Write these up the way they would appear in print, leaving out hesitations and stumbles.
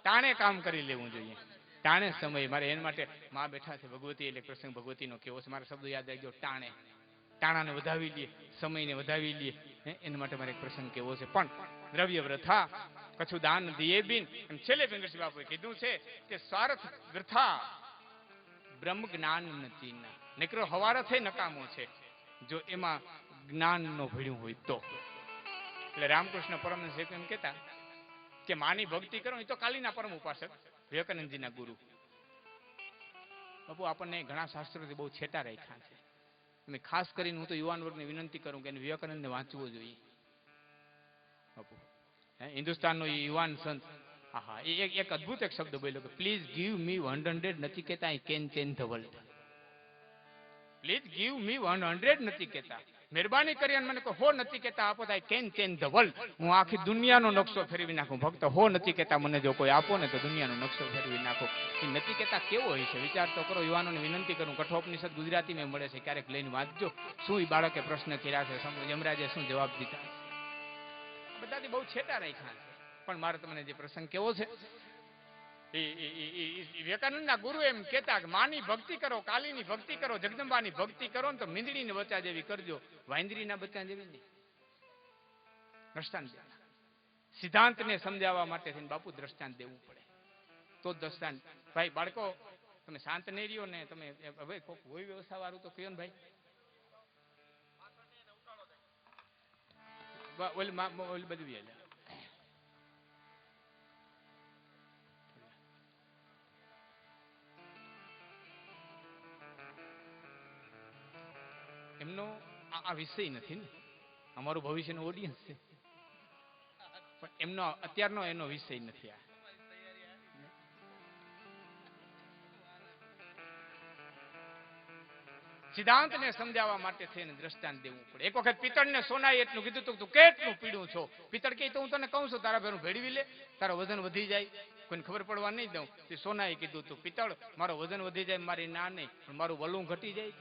ટાણે કામ કરી લેવું જોઈએ, ટાણે સમય. મારે એના માટે માં બેઠા છે ભગવતી, એટલે પ્રસંગ ભગવતીનો કેવો છે, મારા શબ્દો યાદ આવી ગયો. ટાણે, ટાણાને વધાવી લઈએ, સમયને વધાવી લઈએ, એના માટે મારે એક પ્રસંગ કેવો છે. પણ દ્રવ્ય વૃથા કછું દાન દિયે બિન. અને છેલ્લે પિંગળસિંહ બાપુએ કીધું છે કે સ્વાર્થ વૃથા બ્રહ્મ જ્ઞાન નથી. નીકળો હવારે થઈ નકામો છે જો એમાં જ્ઞાન નો ભળ્યું હોય તો. એટલે રામકૃષ્ણ પરમહંસ એમ કહેતા કે માની ભક્તિ કરો. એ તો કાલીના પરમ ઉપાસક વિવેકાનંદજીના ગુરુ. બાપુ આપણને ઘણા શાસ્ત્રોથી બહુ છેટા રાખ્યા છે. મેં ખાસ કરીને હું તો યુવાન વર્ગને વિનંતી કરું કે વિવેકાનંદને વાંચવો જોઈએ. બાપુ હિન્દુસ્તાનનો યુવાન સંત, હા, એક અદભુત એક શબ્દ બોલ્યો કે પ્લીઝ ગીવ મી 100. નથી કહેતા I can change the world. Please give me 100 નથી કહેતા, મહેરબાની કરી મને કહો 100 નથી કહેતા આપો તો I can change the world. હું આખી દુનિયાનો નકશો ફેરવી નાખું. ફક્ત 100 નથી કહેતા મને જો કોઈ આપો ને તો દુનિયાનો નકશો ફેરવી નાખો. એ નથી કહેતા કેવો હોય છે વિચાર તો કરો. યુવાનોને વિનંતી કરું, કઠોપનિષદ ગુજરાતીમાં મળે છે, ક્યારેક લઈને વાંચજો. શું એ બાળકે પ્રશ્ન કર્યા છે, યમરાજે શું જવાબ દીધા, બધાથી બહુ છેટા રાખ્યા છે. પણ મારે તમને જે પ્રસંગ કેવો છે, વિવેકાનંદના ગુરુ એમ કહેતા કે માની ભક્તિ કરો, કાલીની ભક્તિ કરો, જગદંબાની ભક્તિ કરો ને તો મીંદડીને બચ્ચા જેવી કરજો, વાંદરીના બચ્ચા જેવી નહીં. દ્રષ્ટાંત સિદ્ધાંતને સમજાવવા માટે બાપુ દ્રષ્ટાંત દેવું પડે તો દ્રષ્ટાંત. ભાઈ બાળકો તમે શાંત નહીં રહ્યો ને, તમે હવે કોઈક હોય વ્યવસ્થા વાળું તો કયો ને ભાઈ. ઓલી બધું એમનો આ વિષય નથી ને, અમારું ભવિષ્યનો ઓડિયન્સ છે, પણ એમનો અત્યારનો એનો વિષય નથી. આ સિદ્ધાંતને સમજાવવા માટે થઈને દ્રષ્ટાંત દેવું પડે. એક વખત પિત્તળને સોનાએ એટલું કીધું તું કેટલું પીડું છો. પિત્તળ કે તો હું તને કહું છું તારા ભેરું ભેળવી લે, તારો વજન વધી જાય, કોઈને ખબર પડવા નહીં દઉં. તે સોનાએ કીધું તું પિત્તળ મારો વજન વધી જાય, મારી ના નહીં પણ મારું વલું ઘટી જાય,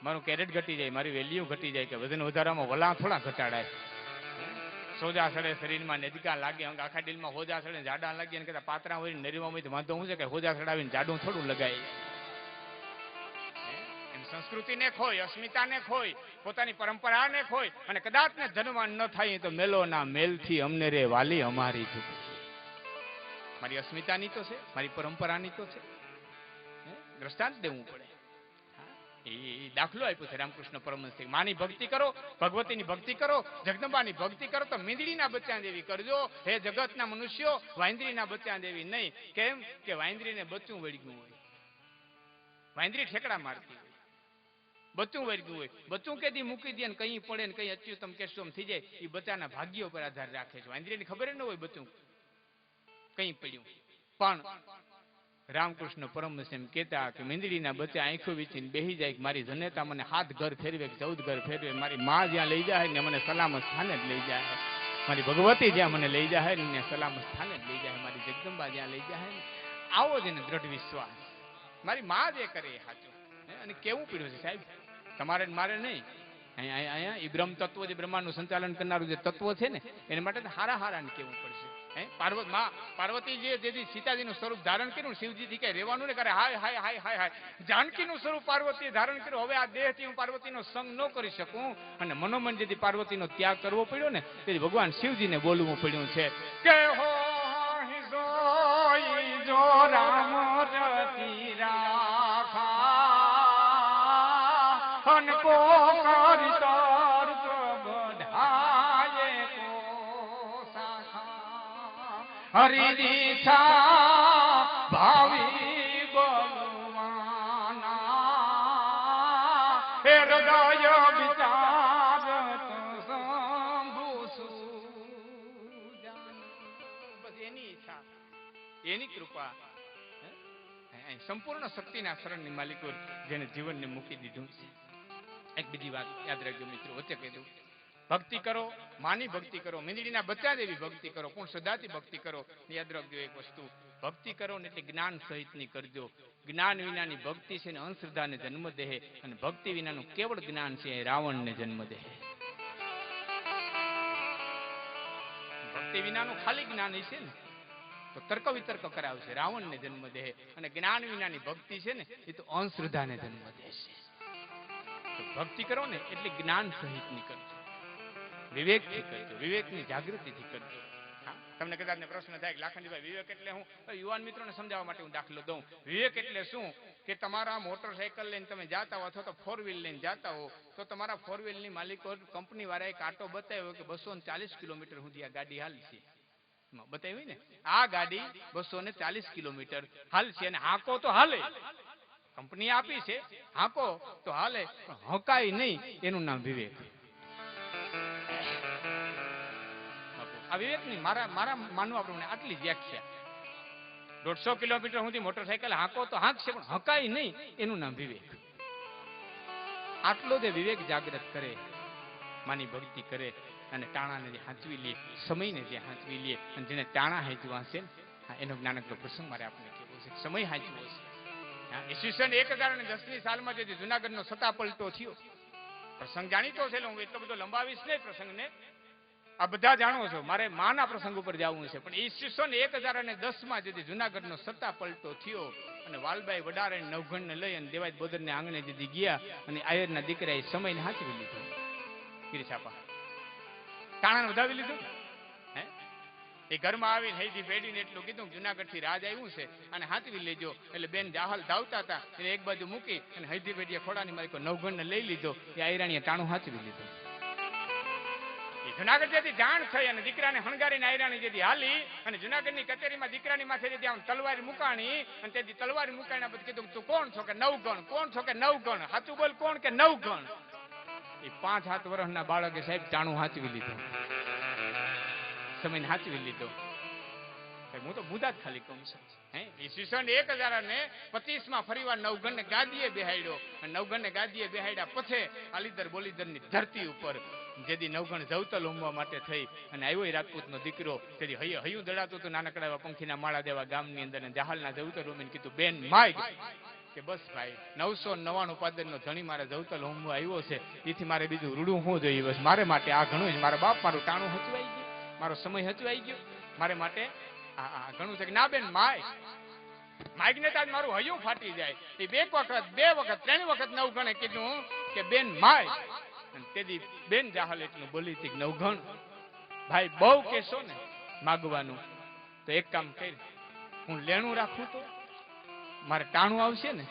મારું કેરેટ ઘટી જાય, મારી વેલ્યુ ઘટી જાય. કે વજન વધારામાં વલા થોડા ઘટાડાય. સોજા સડે શરીરમાં નજકા લાગે, આખા દિલમાં હોજા સડે જાડા લાગે અને કદાચ પાત્રા હોય નરીમાં હોય તો વાંધો શું છે કે હોજા સડાવીને જાડું થોડું લગાય. સંસ્કૃતિને ખોય, અસ્મિતાને ખોય, પોતાની પરંપરાને ખોય અને કદાચ ને ધનવાન ન થાય તો મેલોના મેલથી અમને રે વાલી અમારી ઝૂકી. મારી અસ્મિતાની તો છે, મારી પરંપરાની તો છે. દ્રષ્ટાંત દેવું પડે. એ દાખલો આપ્યો છે રામકૃષ્ણ પરમહંસ. માની ભક્તિ કરો, ભગવતીની ભક્તિ કરો, જગદંબાની ભક્તિ કરો તો મીંદડીના બચ્ચા જેવી કરજો. હે જગતના મનુષ્યો, વાંદરીના બચ્ચા જેવી નહીં. કેમ કે વાંદરીને બચ્ચું વળગ્યું હોય, વાંદરી ઠેકડા મારતી હોય, બચ્ચું વર્ગ્યું હોય. બચ્ચું કેદી મૂકી દે ને કઈ પડે ને કઈ અચ્યુતમ કેશોમ થઈ જાય, એ બચ્ચાના ભાગ્ય ઉપર આધાર રાખે છે. વાંદરીને ખબર ન હોય બચ્ચું કઈ પડ્યું. પણ રામકૃષ્ણ પરમહંસ એમ કહેતા કે મીંદડીના બચ્ચા આંખો વીચીને બેહી જાય, મારી જનેતા મને 7 ઘર ફેરવે, 14 ઘર ફેરવે, મારી માં જ્યાં લઈ જાય ને મને સલામત સ્થાને જ લઈ જાય, મારી ભગવતી જ્યાં મને લઈ જાય ને સલામત સ્થાને જ લઈ જાય, મારી જગદંબા જ્યાં લઈ જાય ને. આવો જ એને દ્રઢ વિશ્વાસ, મારી માં જે કરે એ સાચું. અને કેવું પીડ્યું છે સાહેબ, તમારે મારે નહીં. અહીંયા એ બ્રહ્મ તત્વ જે બ્રહ્માંડનું સંચાલન કરનારું જે તત્વ છે ને એના માટે હારા હારાને કેવું પડશે. પાર્વતીજીએ જેથી સીતાજીનું સ્વરૂપ ધારણ કર્યું, શિવજીથી કઈ રહેવાનું ને કરે હાય હાય હાય હાય હાય. જાનકીનું સ્વરૂપ પાર્વતીએ ધારણ કર્યું. હવે આ દેહથી હું પાર્વતીનો સંગ ન કરી શકું અને મનોમન જેથી પાર્વતીનો ત્યાગ કરવો પડ્યો ને તેથી ભગવાન શિવજીને બોલવું પડ્યું છે કે હો જો રામ રતી રાખા અન કો કરી તર બધાયે કો સાખા હરી દીઠા ભાવી બલવાના હે હૃદય વિચારત શંભુ સુજાન. બસ એની ઈચ્છા, એની કૃપા, સંપૂર્ણ શક્તિના શરણની માલિકો જેને જીવનને મૂકી દીધું છે. એક બીજી વાત યાદ રાખજો મિત્રો, વચ્ચે કહી દઉં. ભક્તિ કરો, માની ભક્તિ કરો, મીંદડીના બચ્ચા જેવી ભક્તિ કરો, પૂર્ણ શ્રદ્ધાથી ભક્તિ કરો. યાદ રાખજો એક વસ્તુ, ભક્તિ કરો ને એટલે જ્ઞાન સહિતની કરજો. જ્ઞાન વિનાની ભક્તિ છે ને અંધશ્રદ્ધાને જન્મ દે, અને ભક્તિ વિનાનું કેવળ જ્ઞાન છે એ રાવણને જન્મ દે. તે વિનાનું ખાલી જ્ઞાન હશે ને તો તર્ક વિતર્ક કરાવશે, રાવણને જન્મ દે. અને જ્ઞાન વિનાની ભક્તિ છે ને એ તો અંધશ્રદ્ધાને જન્મ દેશે. ભક્તિ કરો ને એટલે જ્ઞાન સહિતની કરજો, વિવેકથી કરજો, વિવેકની જાગૃતિથી કરજો. તમને કદાચ ને પ્રશ્ન થાય કે લાખનજીભાઈ વિવેક એટલે હું? યુવાન મિત્રોને સમજાવવા માટે હું દાખલો દઉં. વિવેક એટલે શું કે તમારા મોટરસાયકલ લઈને તમે જાતા હો અથવા તો 4 વ્હીલ લઈને જાતા હો તો તમારા 4 વ્હીલની માલિકો કંપની વાળાએ કાંટો બતાવ્યો કે 240 કિલોમીટર સુધી આ ગાડી હાલશે. બતાવ્યું ને આ ગાડી 240 કિલોમીટર હાલશે અને હાંકો તો હાલે, કંપની આપી છે હાંકો તો હાલે, પણ હકાય નહીં. એનું નામ વિવેક. આ વિવેકની મારા માનવા પ્રમાણે આટલી વ્યાખ્યા. 150 કિલોમીટર સુધી મોટરસાયકલ હાંકો તો હાંકશે પણ હકાય નહીં. એનું નામ વિવેક. આટલો જે વિવેક જાગૃત કરે, માની ભક્તિ કરે અને ટાણાને જે હાંચવી લે, સમયને જે હાંચવી લે અને જેને ટાણા હાંચવા છે એનો જ્ઞાનકનો પ્રસંગ મારે આપને કહેવો છે. સમય હાંચવો છે. ઈસવીસન 1010ની સાલમાં જે જુનાગઢનો સત્તા પલટો થયો, પ્રસંગ જાણીતો છે. હું એટલો બધો લંબાવીશ નહીં પ્રસંગને, આ બધા જાણો છો. મારે માના પ્રસંગ ઉપર જવું છે. પણ ઈસવીસન 1010માં જે જુનાગઢનો સત્તા પલટો થયો અને વાલબાઈ વડારે નવઘણને લઈ અને દેવાય બોદરને આંગણે જે ગયા અને આયરના દીકરાએ સમયને હાંચવી લીધો. ગિરિછાપા ટાણાને વધાવી લીધું. હે એ ઘરમાં આવીને હૈદી ભેડીને એટલું કીધું જુનાગઢ થી રાજ આવ્યું છે અને હાંચવી લેજો. એટલે બેન જાહલ ધાવતા હતા એને એક બાજુ મૂકી અને હૈદી ભેડીએ ખોડાની મારી નવઘણને લઈ લીધો. એ આયરાણીએ ટાણું હાંચવી લીધું. જુનાગઢ જેથી જાણ થઈ અને દીકરાને હણગારીને આયરાણી જેથી હાલી અને જુનાગઢની કચેરીમાં દીકરાની માથે જેથી આમ તલવારી મુકાણી અને તેથી તલવારી મુકાણા પછી કીધું તું કોણ છો કે નવગણ? કોણ છો કે નવગણ? સાચું બોલ કોણ કે નવગણ? એ 5-7 વર્ષના બાળકે સાહેબ ટાણું હાંચવી લીધું, સમયને હાંચવી લીધો. હું તો મુદા જ ખાલી કહું છું. ઈસવીસન 1025માં ફરીવાર નવગણને ગાદીએ બેહાડ્યો અને નવગણને ગાદીએ બેહાડ્યા પછી આલીદર બોલીદરની ધરતી ઉપર જેથી નવગણ જવતલ હોમવા માટે થઈ અને આવ્યો રાજપૂતનો દીકરો. તેથી હૈયું દડાતું હતું નાનકડા એવા પંખીના માળા દેવા ગામની અંદર જાહલના જવતલ હોમીને કીધું બેન માગ કે બસ ભાઈ 999 પાદરનો ધણી મારે જવતલ હોમવા આવ્યો છે, એથી મારે બીજું રૂડું શું જોઈએ? બસ મારે માટે આ ઘણું જ. મારા બાપ મારું ટાણું હચવાઈ ગયું, મારો સમય હચવાઈ ગયો, મારે માટે આ ઘણું છે. ના બેન માગ ને તાજ મારું હૈયું ફાટી જાય. એ 2 વખત 3 વખત નવગણે કીધું કે બેન માગ. તેથી બેન જાહલ એટલું બોલી હતી નવગણ ભાઈ બહુ કેશો ને માગવાનું તો એક કામ કરી, હું લેણું રાખું તો મારે ટાણું આવશે ને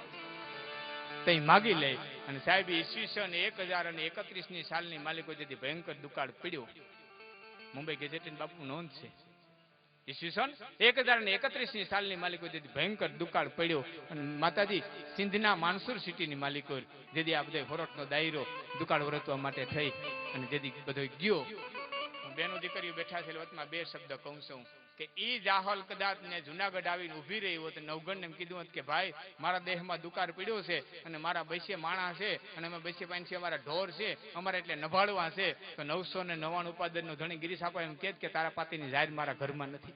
તો માગી લે. અને સાહેબ ઈસવીસન 1031ની સાલની માલિકો જેથી ભયંકર દુકાળ પડ્યો. મુંબઈ ગેઝેટીન બાપુ નોંધ છે. ઈસવીસન 1031ની સાલની માલિકો જેથી ભયંકર દુકાળ પડ્યો અને માતાજી સિંધના માનસુર સિટીની માલિકો જેથી આ બધો હોરટનો દાયરો દુકાળ વરતવા માટે થઈ અને જેથી બધો ગયો. બેનો દીકરીઓ બેઠા છે વચમાં 2 શબ્દ કહું છું કે ઈ જાહલ કદાચ ને જુનાગઢ આવીને ઉભી રહી હોત, નવગણને એમ કીધું હોત કે ભાઈ મારા દેહમાં દુકાળ પડ્યો છે અને મારા બૈસે માણા છે અને અમે બૈસે પાંચે અમારા ઢોર છે, અમારે એટલે નભાડવા છે, તો 999 ઉપાદનનો ધણી ગિરીશાપા એમ કહે કે તારા પાતીની જાહેર મારા ઘરમાં નથી.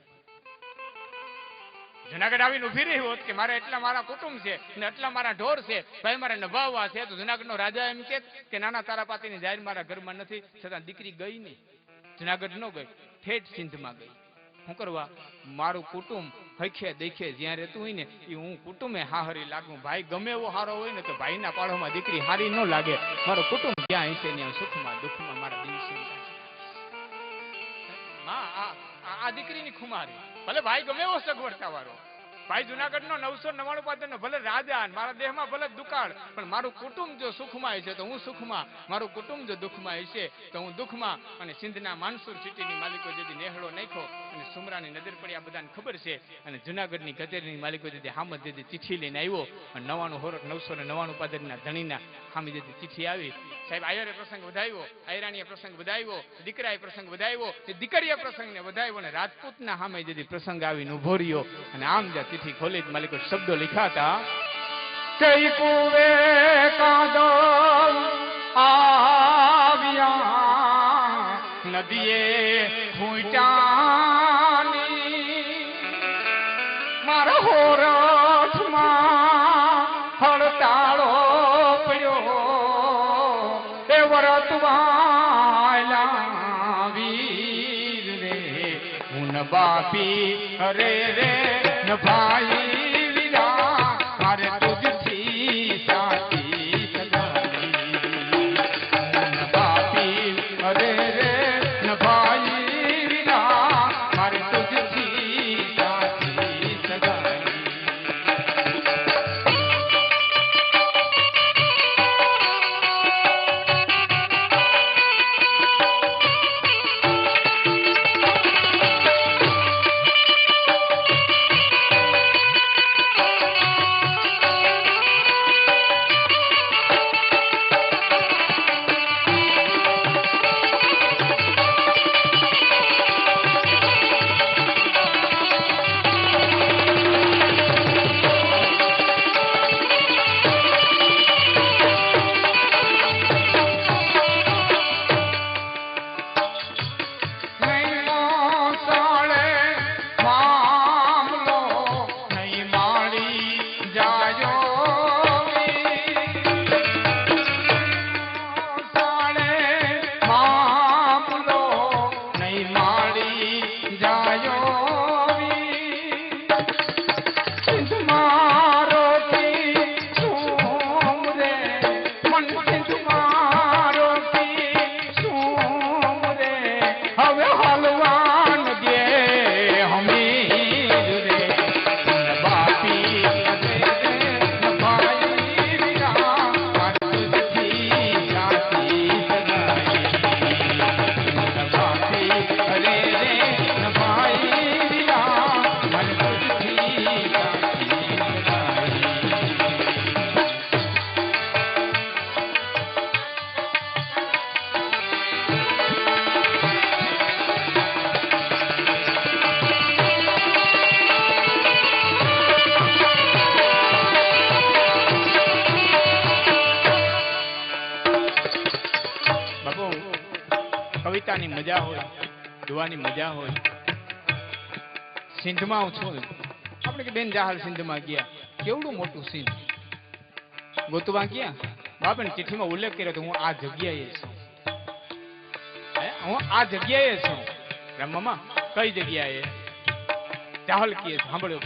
જુનાગઢ આવીને ઉભી રહી હોત કે મારે એટલા મારા કુટુંબ છે ને એટલા મારા ઢોર છે, ભાઈ મારે નભાવવા છે, તો જુનાગઢનો રાજા એમ કે નાના તારા પાતીની જાહેર મારા ઘરમાં નથી. છતાં દીકરી ગઈ નહીં, જુનાગઢ ન ગઈ, ઠેઠ સિંધમાં ગઈ. શું કરવા? મારું કુટુંબ હખે દેખે જ્યાં રહેતું હોય ને એ હું કુટુંબે હારી લાગું. ભાઈ ગમે એવો હારો હોય ને તો ભાઈના પાડોમાં દીકરી હારી ન લાગે. મારો કુટુંબ જ્યાં હશે ત્યાં સુખમાં દુઃખમાં મારા દિવસે આ દીકરીની ખુમારી. ભલે ભાઈ ગમે એવો સગવડતા વાળો, ભાઈ જુનાગઢનો 999 પાદરનો ભલે રાજા, મારા દેહમાં ભલે દુકાળ, પણ મારું કુટુંબ જો સુખમાં હશે તો હું સુખમાં, મારું કુટુંબ જો દુઃખમાં હશે તો હું દુઃખમાં. અને સિંધના માનસુર સિટીની માલિકો જેથી નેહળો નાખ્યો અને સુમરાની નજર પડી, આ બધાને ખબર છે. અને જુનાગઢની કચેરીની માલિકો જેથી હામદ જેથી ચિઠ્ઠી લઈને આવ્યો અને 99 હોરટ 999 પાદરના ધણીના હામી જેથી ચિઠ્ઠી આવી. સાહેબ આયરે પ્રસંગ વધાવ્યો, આયરાણીએ પ્રસંગ વધાવ્યો, દીકરાએ પ્રસંગ વધાવ્યો, દીકરીએ પ્રસંગને વધાવ્યો અને રાજપૂતના સામે જેથી પ્રસંગ આવીને ઉભો રહ્યો. અને આમ જ્યાં ચિઠ્ઠી ખોલી માલિકો શબ્દો લખાતા કઈ કુવે કાદો આવ્યા નદીએ ખૂંટાની મારા હોરઠમાં હડતાળો પડ્યો એ વરતવાલા વીર રે હું ન બાપી અરે રે ન ભાઈ વીરા મારે તુજથી સાચી સગાઈ હું ન બાપી અરે રે ન ભાઈ વીરા મારે તુજથી સાચી સગાઈ કવિતાની મજા હોય, જોવાની મજા હોય. સિંધમાં હું છું, આપણે કે બેન જાહલ સિંધમાં ગયા, કેવડું મોટું સિંધ ગોતવા ગયા. બાપને ચિઠ્ઠીમાં ઉલ્લેખ કર્યો તો હું આ જગ્યાએ છું, હું આ જગ્યાએ છું. રામમામા કઈ જગ્યાએ? જાહલ કીએ સાંભળ્યો,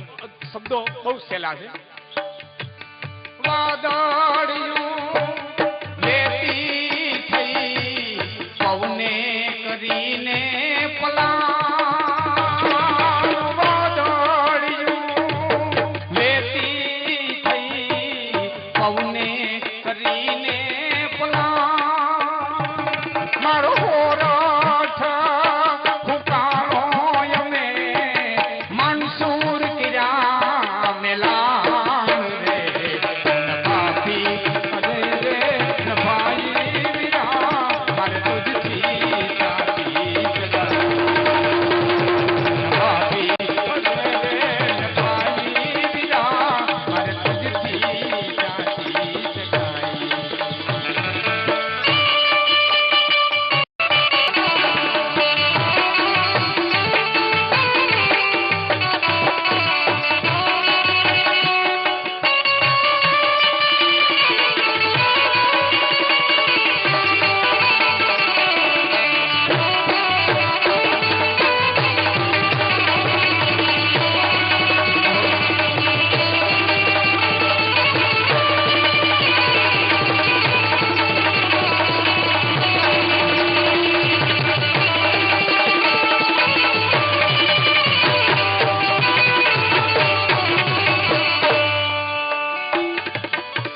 શબ્દો બહુ સહેલા છે. વાદળિયું લેતી થઈ પવને કરીને પલાણ, વાદળિયું લેતી થઈ પવને કરીને પલાણ, મારો હોરઠ ફૂકાણો અમે મંસૂર કિરા મેલાણ રે, નભાતી અરે રે નભાઈ વિરા મારે તુજથી સાથી સગાઈ, નભાતી અરે રે નભાઈ વિરા મારે તુજથી સાથી સગાઈ.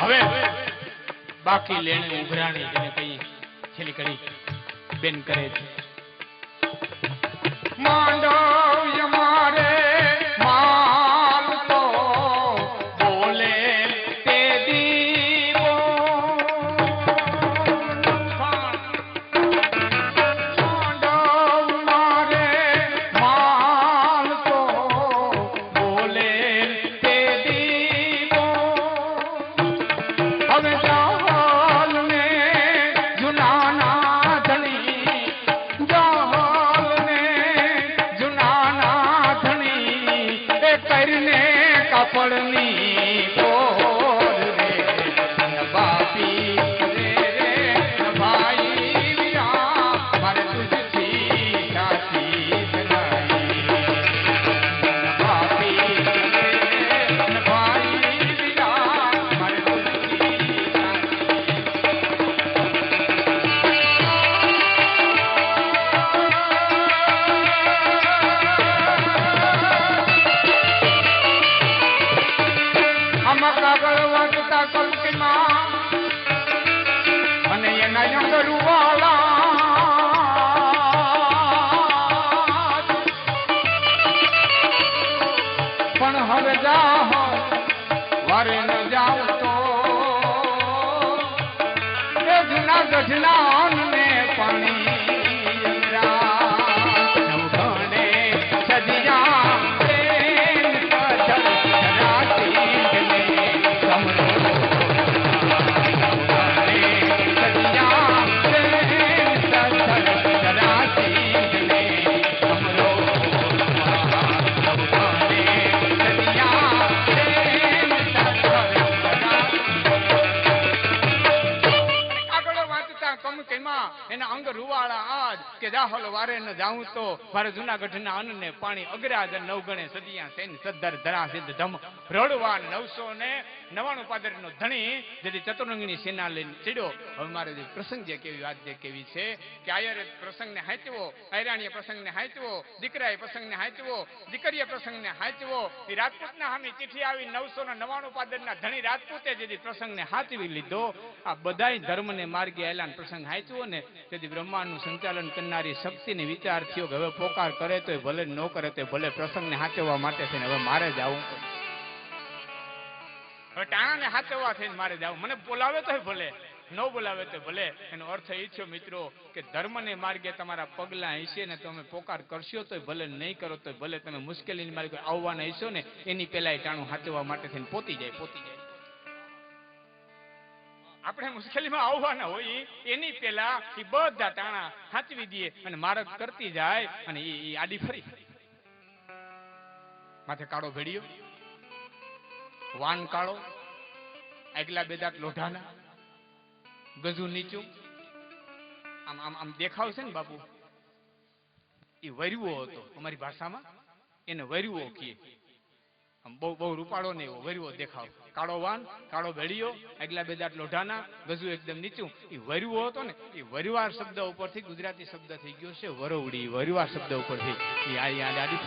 હવે બાકી લેણે ઉઘરાણી જેને કઈ છેલ્લી કડી બેન કરે છે. માંડવ્ય મારે માલ તો બોલે તે દીવો, માંડવ મારે માલ તો બોલે તે દીવો, હવે જાહલ ને જુનાના ધણી, જાહલ ને જુનાના ધણી એ કરીને કાપડની કોર રે, નભાતી રે રે નભાઈ વિરા મારે તુજથી સાથી સગાઈ, જાઓ વારે ન જાઉં તો એ જૂનાગઢના અન્નને પાણી એના અંગ રૂવાળા આજ કે જાહલ વારે ન જાઉં તો મારે જૂનાગઢના અન્નને પાણી અગ્રાજ નવગણે સદિયા સેન સદ્ધર ધરા સિદ્ધ ધમ રડવા 999 પાદરીનો ધણી જેથી ચતુરંગની સેના લઈને ચડ્યો. હવે મારે જે પ્રસંગ જે કેવી વાત જે કેવી છે કે આયરે પ્રસંગને હાચવો, આયરાણીએ પ્રસંગને હાચવો, દીકરાએ પ્રસંગને હાચવો, દીકરીએ પ્રસંગને હાચવો. એ રાજપૂતના સામે ચિઠ્ઠી આવી 999 પાદરના ધણી રાજપૂતે જેથી પ્રસંગને હાચવી લીધો. આ બધાય ધર્મને માર્ગે આયલાન પ્રસંગ હાચવો ને તેથી બ્રહ્માંડનું સંચાલન કરનારી શક્તિને વિચાર થયો કે હવે પોકાર કરે તો ભલે ન કરે તો ભલે પ્રસંગને હાચવવા માટે થઈને હવે મારે જ આવું. હવે ટાણાને હાચવવા થઈને મારે જ આવું. મને બોલાવે તો ભલે, ન બોલાવે તો ભલે. એનો અર્થ એ થયો મિત્રો કે ધર્મને માર્ગે તમારા પગલા હશે ને તમે પોકાર કરશો તો ભલે, નહીં કરો તો ભલે. તમે મુશ્કેલીની માર્ગે આવવાના હશો ને એની પહેલા ટાણું હાચવવા માટે થઈને પોતી જાય. આપણે મુશ્કેલીમાં આવવાના હોય એની પહેલા એ બધા ટાણા હાચવી દઈએ અને માર્ગ કરતી જાય અને એ આડી ફરી માથે કાળો ભેડિયો, વાન કાળો, આગલા બેદાટ લોઢાના, ગજુ નીચું, આમ આમ આમ દેખાવ છે ને બાપુ. એ વરવો હતો અમારી ભાષામાં, એને વરવો કીએ. બહુ રૂપાળો ને એવો વરવો દેખાવ. કાળો વાન, કાળો ભેડિયો, આગલા બેદાટ લોઢાના, ગજુ એકદમ નીચું. એ વરવો હતો ને એ વરવાર શબ્દ ઉપરથી ગુજરાતી શબ્દ થઈ ગયો છે વરવડી. વરવાર શબ્દ ઉપરથી એ આડી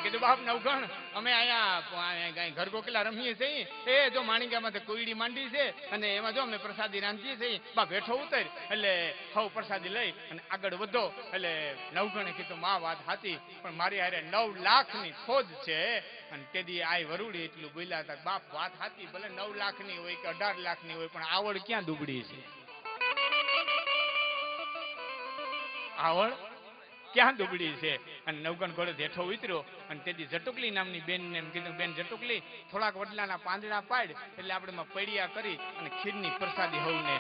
કીધું બાપ નવગણ અમે અહીંયા ઘર ગોકલા રમીએ છીએ. એ જો માણિકામાં કોઈડી માંડી છે અને એમાં જો અમે પ્રસાદી રાંધીએ છીએ. બાપ હેઠો ઉતર એટલે હવ પ્રસાદી લઈ અને આગળ વધો. એટલે નવગણે કીધું માં વાત સાચી પણ મારી હારે 9 લાખની ફોજ છે. અને તેદી આ વરુડી એટલું બોલ્યા હતા. બાપ વાત સાચી, ભલે 9 લાખની હોય કે 18 લાખની હોય પણ આવડ ક્યાં દુબળી છે? આવડ ક્યાં દુબળી છે? અને નવગણ ઘોડે હેઠો ઉતર્યો અને તેથી જટુકલી નામની બેન ને એમ કીધું બેન જટુકલી થોડાક વડલાના પાંદડા પાડ એટલે આપણે પૈડિયા કરી અને ખીરની પ્રસાદી હવને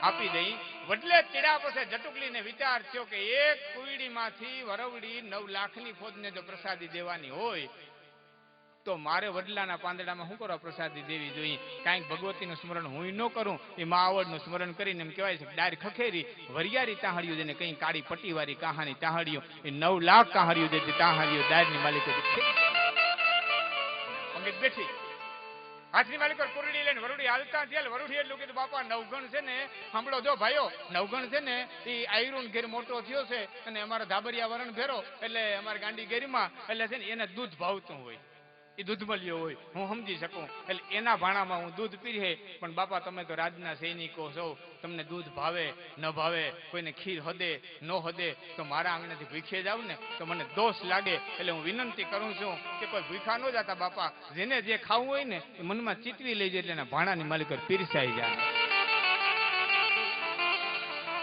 આપી દઈ. વડલે ચીડા પછી જટુકલીને વિચાર થયો કે એક કુઈડીમાંથી વરવડી 9 લાખની ફોજને જો પ્રસાદી દેવાની હોય તો મારે વડલાના પાંદડામાં શું કરવા પ્રસાદી દેવી જોઈએ? કાંઈક ભગવતીનું સ્મરણ હું ન કરું એ મા આવડનું સ્મરણ કરીને એમ કહેવાય છે ડાર ખખેરી વરિયારી તાહળીઓ જેને કઈ કાળી પટ્ટીવાળી કહાની તાહળીઓ એ 9 લાખ તાહળીઓ જે તાહળીઓ દારની માલિકો પંગત બેઠી હાથની માલિકો કુરડી લઈને વરુડી હાલતા થયા. વરુડી એટલું કીધું બાપા નવગણ છે ને સાંભળો જો ભાઈઓ, નવગણ છે ને એ આયરુન ઘેર મોટો થયો છે અને અમારા ધાબરિયા વરણ ભેરો એટલે અમારા ગાંડી ઘેરીમાં એટલે છે ને એને દૂધ ભાવતું હોય, એ દૂધ મળ્યો હોય હું સમજી શકું. એટલે એના ભાણામાં હું દૂધ પીરે. પણ બાપા તમે તો રાજના સૈનિકો છો, તમને દૂધ ભાવે ન ભાવે, કોઈને ખીર હદે ન હદે તો મારા આંગણેથી ભૂખે જાવ ને તો મને દોષ લાગે. એટલે હું વિનંતી કરું છું કે કોઈ ભૂખા ન જતા બાપા. જેને જે ખાવું હોય ને એ મનમાં ચીતવી લઈ જાય એટલે એના ભાણાની માલિકો પીરસાઈ જાય.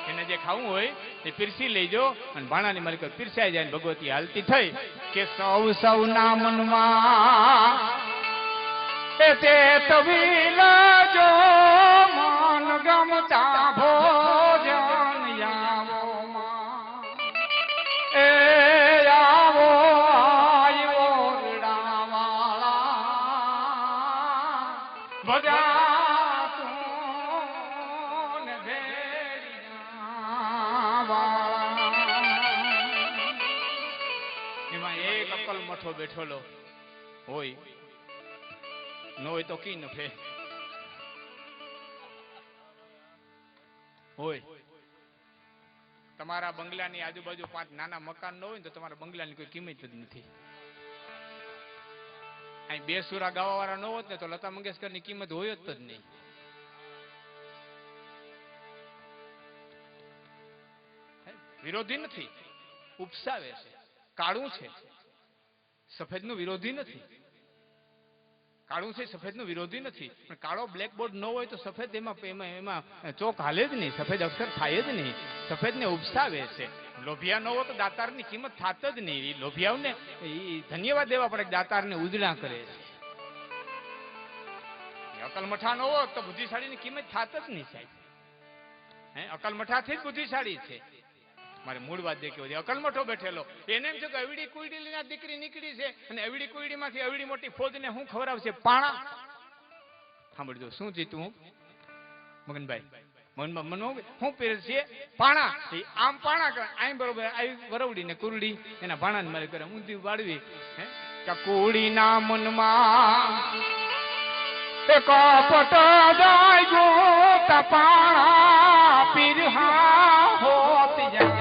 એને જે ખાવું હોય એ પીરસી લેજો અને ભાણાની માલિકો પીરસાઈ જાય. ભગવતી હાલતી થઈ કે સૌના મનમાં તે તવીલ જો મન ગમતા ભોજન આવો એ આવો આયો રડાવાળા ભજા બેઠેલો હોય ન હોય તો કી નફે હોય. તમારા બંગલાની આજુબાજુ 5 નાના મકાન ન હોય તો તમારા બંગલાની કોઈ કિંમત જ નથી. અહીં 2 સુરા ગાવા વાળા ન હોત ને તો લતા મંગેશકર ની કિંમત હોય જ નહીં. વિરોધી નથી, ઉપસાવે છે, કાળું છે. સફેદનો વિરોધી નથી. કાળું છે સફેદનો વિરોધી નથી, પણ કાળો બ્લેકબોર્ડ ન હોય તો સફેદ એમાં ચોક હાલે જ નહીં, સફેદ અક્ષર થાય જ નહીં. સફેદને ઉપસાવે છે. લોભિયા ન હોય તો દાતારની કિંમત થાત જ નહીં. એ લોભિયાઓને ધન્યવાદ દેવા પડે, દાતારને ઉજળા કરે છે. અકલમઠા ન હોય તો બુદ્ધિશાળીની કિંમત થાત જ નહીં સાહેબ. અકલમઠાથી જ બુદ્ધિશાળી છે. મારે મૂળ વાત દેખી અકલમઠો બેઠેલો એને એમ છે કે અવડી કુઈડી દીકરી નીકળી છે અને અવડી કુઈડી માંથી અવડી મોટી ફોજને હું ખવડાવશે? પાણા. સાંભળજો શું જીતું હું મગનભાઈ મનમાં હું પહેરે છે પાણા. આમ પાણા કરે આમ બરોબર આવી વરવડી ને કુરડી એના ભાણા ને મારે કરે ઊંધી વાળવી. કુડી ના મનમાં કપટ જાય ગો પાણા પીરહા હોત જા.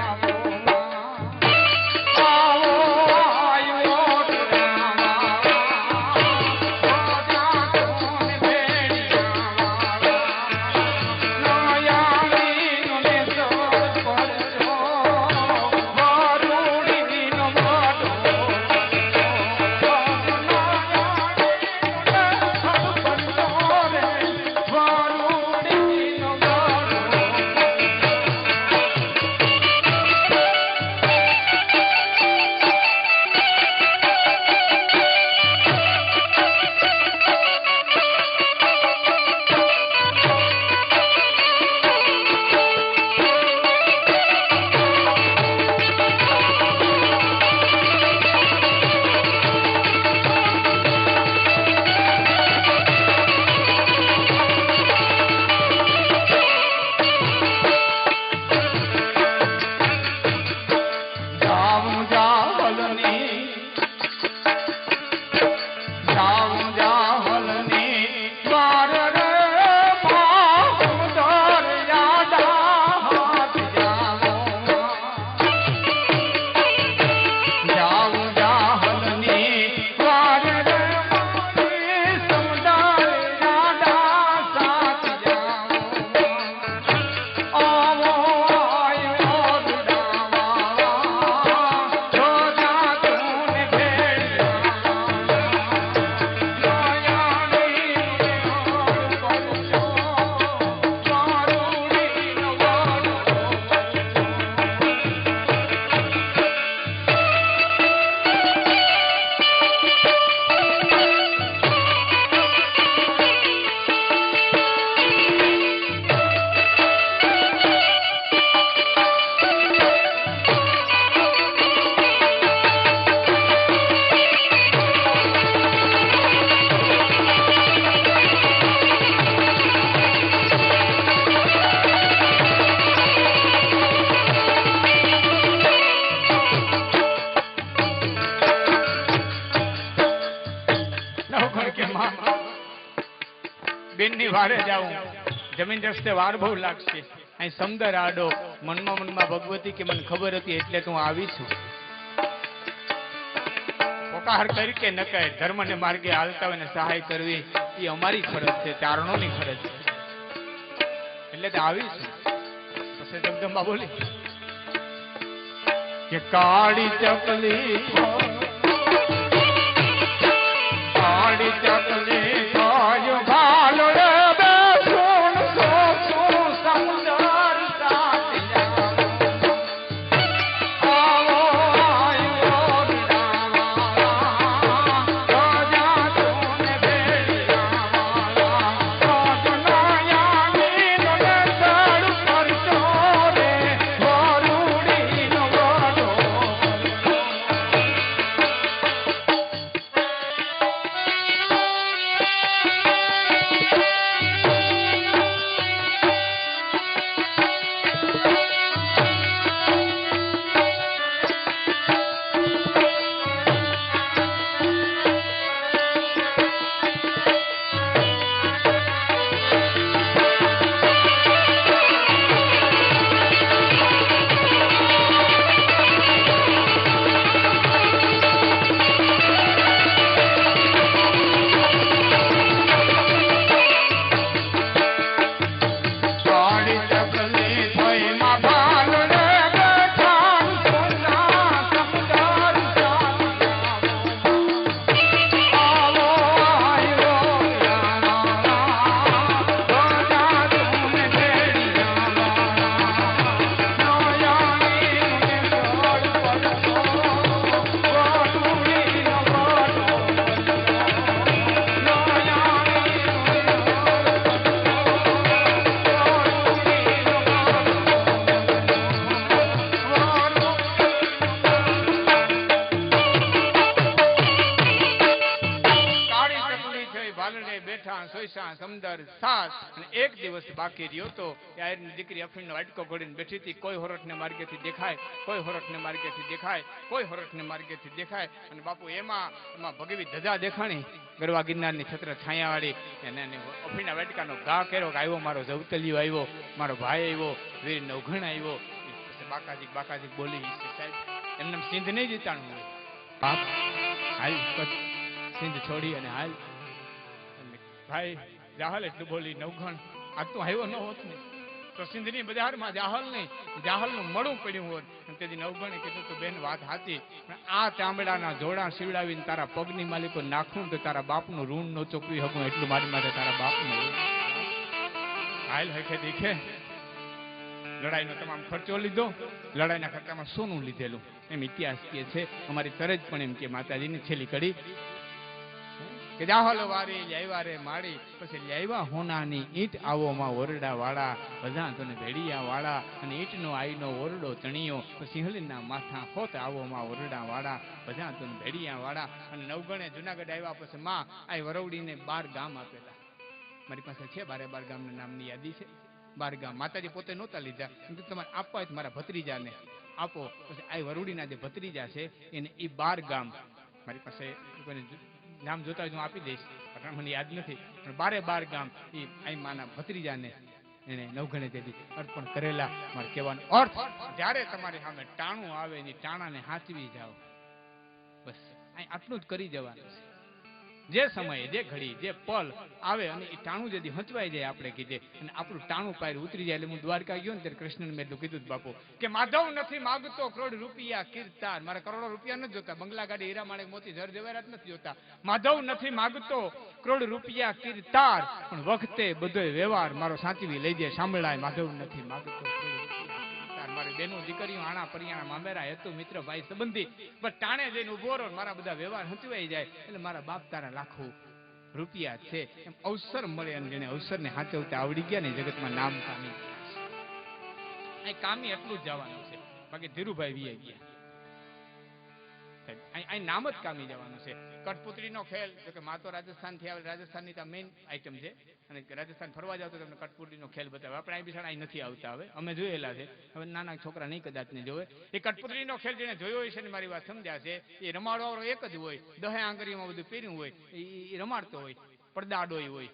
બેનની વારે જાઉં જમીન રસ્તે વાર બહુ લાગશે. અહીં સમદર આડો મનમાં ભગવતી કે મને ખબર હતી એટલે તો હું આવી છું. પોકાર કરી કે ન કહે ધર્મને માર્ગે હાલતા હોય ને સહાય કરવી એ અમારી ફરજ છે, ચારણોની ફરજ છે. એટલે તો આવી છું. પછી જગદંબા બોલી કે કાળી ચકલી કાયો ભાલો ડોસા સમદર સાસ અને એક દિવસ બાકી રહ્યો તો યારની દીકરી અફીણનો અટકો ઘોડીને બેઠી હતી. કોઈ હોરઠને માર્ગેથી દેખાય, કોઈ હોરઠને માર્ગેથી દેખાય, કોઈ હોરઠને માર્ગેથી દેખાય. અને બાપુ એમાં ભગવી ધજા દેખાણી ગરવા ગિરનારની છત્ર છાયાવાળી. એને અફીણના વાટકાનો ઘા કર્યો કે આવ્યો મારો જવતલિયો આવ્યો, મારો ભાઈ આવ્યો, વીર નવઘણ આવ્યો. બાકાજી બાકાજી બોલી સાહેબ એમને સિંધ નહીં જીતાણું હોય બાપ, હાલ સિંધ છોડી અને હાલ ભાઈ જાહલ એટલું બોલી નવઘણ આજ તો આવ્યો ન હોત ને તો સિંધની બજારમાં જાહલ નહીં, જાહલનું મળું પડ્યું હોત. અને તેથી નવઘણે કીધું તો બેન વાત હાચી, આ ચામડાના જોડા સીવડાવીને તારા પગની માલિકો નાખું તો તારા બાપનું ઋણ ન ચૂકવી શકું, એટલું મારી માટે તારા બાપનું હાલ હખે દીખે. લડાઈનો તમામ ખર્ચો લીધો, લડાઈના ખર્ચામાં સોનું લીધેલું એમ ઇતિહાસ કહે છે. અમારી તરજ પણ એમ કે માતાજીની છેલ્લી કડી કે જાહલ વારી લ્યાવા રે માળી, પછી લ્યાવા હોનાની ઈંટ આવો માં ઓરડા વાળા, બધા તને ભેડિયા વાળા, અને ઈંટનો આઈનો ઓરડો ચણિયો, સિંહલીના માથા હોત આવો માં ઓરડા વાળા, બધા તને ભેડિયા વાળા. અને નવગણે જુનાગઢ આવ્યા પછી માં આ વરવડીને 12 ગામ આપેલા. મારી પાસે છે 12 ગામના નામની યાદી છે. 12 ગામ માતાજી પોતે નહોતા લીધા, તમારે આપવા હોય મારા ભત્રીજાને આપો. પછી આ વરવડીના જે ભત્રીજા છે એને એ 12 ગામ મારી પાસે નામ જોતા હું આપી દઈશ, મને યાદ નથી, પણ 12 ગામ એ આઈ માના ભત્રીજાને એને નવઘણે તેથી અર્પણ કરેલા. મારે કહેવાનો અર્થ જ્યારે તમારી સામે ટાણું આવે એની ટાણાને હાચવી જાઓ, બસ આટલું જ કરી જવાનું છે. જે સમયે જે ઘડી જે પલ આવે અને એ ટાણું જદી હંચવાઈ જાય આપણે કીધે અને આપણું ટાણું પાર ઉતરી જાય. એટલે હું દ્વારકા ગયો ને ત્યારે કૃષ્ણને મેં એટલું કીધું બાપુ કે માધવ નથી માગતો કરોડ રૂપિયા કીર્તાન, મારે કરોડો રૂપિયા નથી જોતા, બંગલા ગાડી હીરા માણેક મોતી જર જવેરાત નથી જોતા. માધવ નથી માગતો કરોડ રૂપિયા કીર્તાર, પણ વખતે બધો વ્યવહાર મારો સાચવી લઈ જાય. સાંભળાય માધવ નથી માગતો મારી બેનો દીકરીઓ આણા પરિયાણા મામેરા હેતુ મિત્ર ભાઈ સંબંધી પણ ટાણે જઈને ઉભો રહો, મારા બધા વ્યવહાર હંચવાઈ જાય. એટલે મારા બાપ તારા લાખો રૂપિયા છે એમ અવસર મળે, અને જેને અવસરને હાચવતા આવડી ગયા ને જગતમાં નામ કામી. અહીં કામી એટલું જ જવાનું છે, બાકી ધીરુભાઈ વી ગયા અહીં નામ જ કામી જવાનું છે. કઠપુતળીનો ખેલ, જો કે માં તો રાજસ્થાન થી આવે, રાજસ્થાનની તો મેઇન આઈટમ છે, અને રાજસ્થાન ફરવા જાવ તો તમને કઠપુતળીનો ખેલ બતાવે. આપણે અહીં બિસાડા અહીં નથી આવતા, હવે અમે જોયેલા છે, હવે નાના છોકરા નહીં કદાચ ને જોવે. એ કઠપુતળીનો ખેલ જેને જોયો હોય છે ને મારી વાત સમજ્યા છે, એ રમાડવાળો એક જ હોય, 10 આંગળીમાં બધું પહેર્યું હોય, એ રમાડતો હોય, પડદાડોય હોય,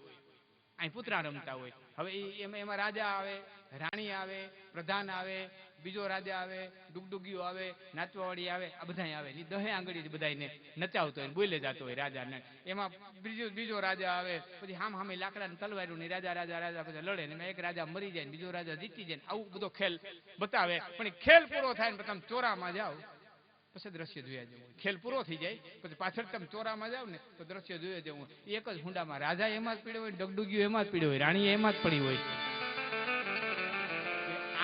અહીં પુતરા રમતા હોય. હવે એમાં રાજા આવે, રાણી આવે, પ્રધાન આવે, બીજો રાજા આવે, ડુગડુગીઓ આવે, નાચવાવાળી આવે, આ બધા આવે. 10 આંગળી બધાને નચાવતો હોય, બોલે જતો હોય રાજાને. એમાં બીજો રાજા આવે, પછી હામે લાકડાને તલવાર્યું ને રાજા પછી લડે ને એક રાજા મરી જાય ને બીજો રાજા જીતી જાય, આવું બધો ખેલ બતાવે. પણ ખેલ પૂરો થાય ને તમે ચોરામાં જાઓ પછી દ્રશ્ય જોયા જવું. ખેલ પૂરો થઈ જાય પછી પાછળ તમે ચોરામાં જાવ ને તો દ્રશ્ય જોયા જવું. એક જ હુંડામાં રાજા એમાં જ પીડ્યો હોય, ડગડુગીઓ એમાં જ પીડ્યો હોય, રાણી એમાં જ પડી હોય.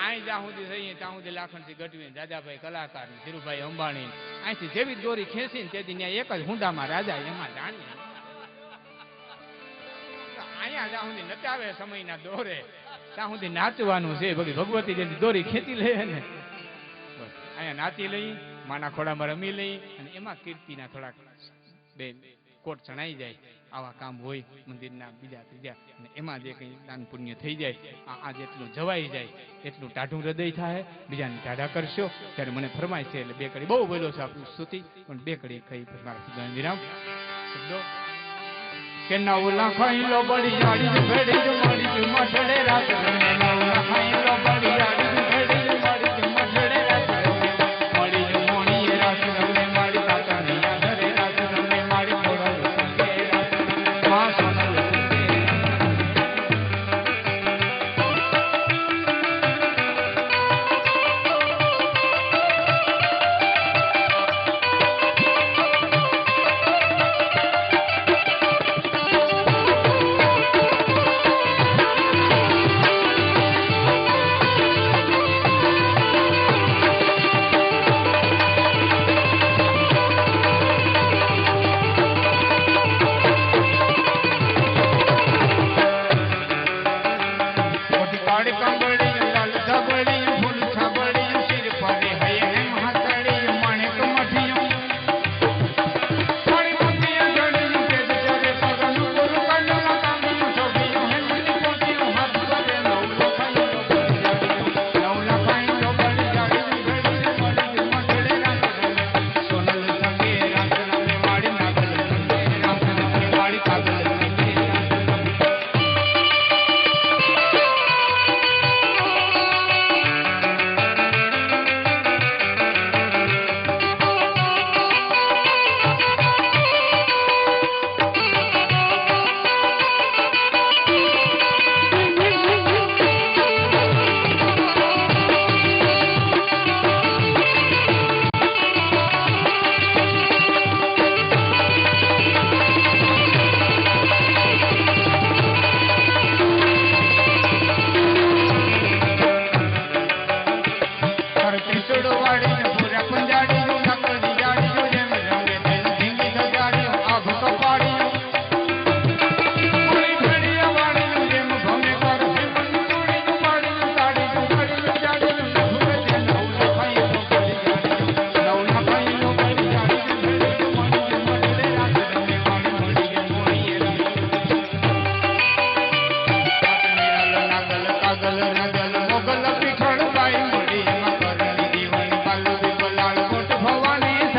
અહીં જ્યાં સુધી રહીએ ત્યાં સુધી લાખણથી ગઢવી, દાદાભાઈ કલાકાર, ધીરુભાઈ અંબાણી, અહીંથી જેવી દોરી ખેંચીને તેથી ત્યાં એક જ હુંડામાં રાજા એમાં રાણી. અહીંયા જ્યાં સુધી નચાવે સમયના દોરે ત્યાં સુધી નાચવાનું છે. ભગવતી જેની દોરી ખેંચી લે ને બસ અહીંયા નાચી લઈ, માના ખોડામાં રમી લઈ, અને એમાં કીર્તિના થોડાક બે કોટ ચણાઈ જાય. આવા કામ હોય મંદિરના બીજા ત્રીજા, અને એમાં જે કંઈ દાન પુણ્ય થઈ જાય, આ જેટલું જવાઈ જાય એટલું ટાઢું હૃદય થાય. બીજાને ટાઢા કરશો ત્યારે મને ફરમાય છે. એટલે 2 કડી બહુ બોલ્યો છે આપણું સ્તુતિ, પણ 2 કડી કહી મારા સુધાન વિરામ શબ્દો કે નવ લખાઈ લો બળી જાડી ભેડી જો મળી જો મઠડે રાત નવ લખાઈ લો બળી જાડી ભેડી જો મળી જો મઠડે રાત મળી જો મોણી રાત રમે મારી તાતાની આધરે રાત રમે મારી ખોડલ સંગે રાત માં સોનલ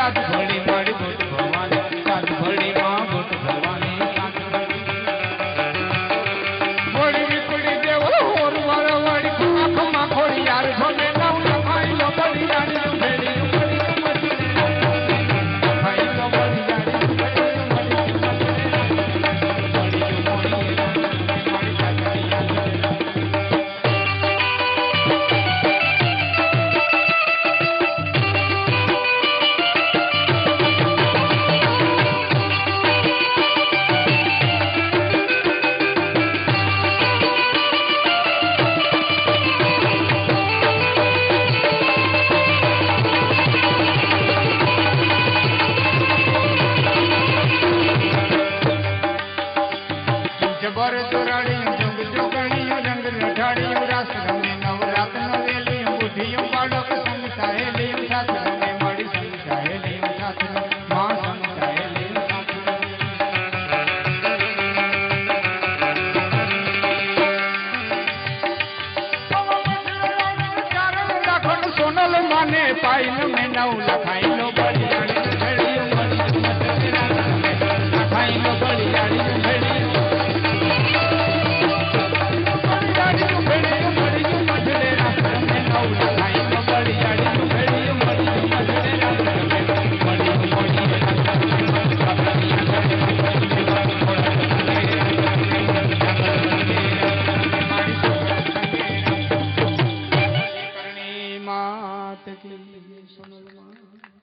સાત ભળી મારી ગોટ ભવાની સાત ભળી માં ગોટ ભવાની સાત ભળી વિપડી દેવો ઓર વાળો વાળી આંખમાં ખોડી યાર જોને નવ લખાઈ લો બળી જાણી ભેડી જબર ચોરાડી જુગ જુગણી રંગ રઢાડી રાસ રમે નવરાત નવેલી બુઢિયું બાળક સંગ સાહેલી સાથ રમે મળી સંગ સાહેલી સાથ માં સંગ સાહેલી સાથ સોનલ માને પાઈલ મેં નવ લખાઈ લો બળિયાળી ભેળિયું મળી લખાઈ લો બળિયાળી ભેળિયું માત કી સોનલ માં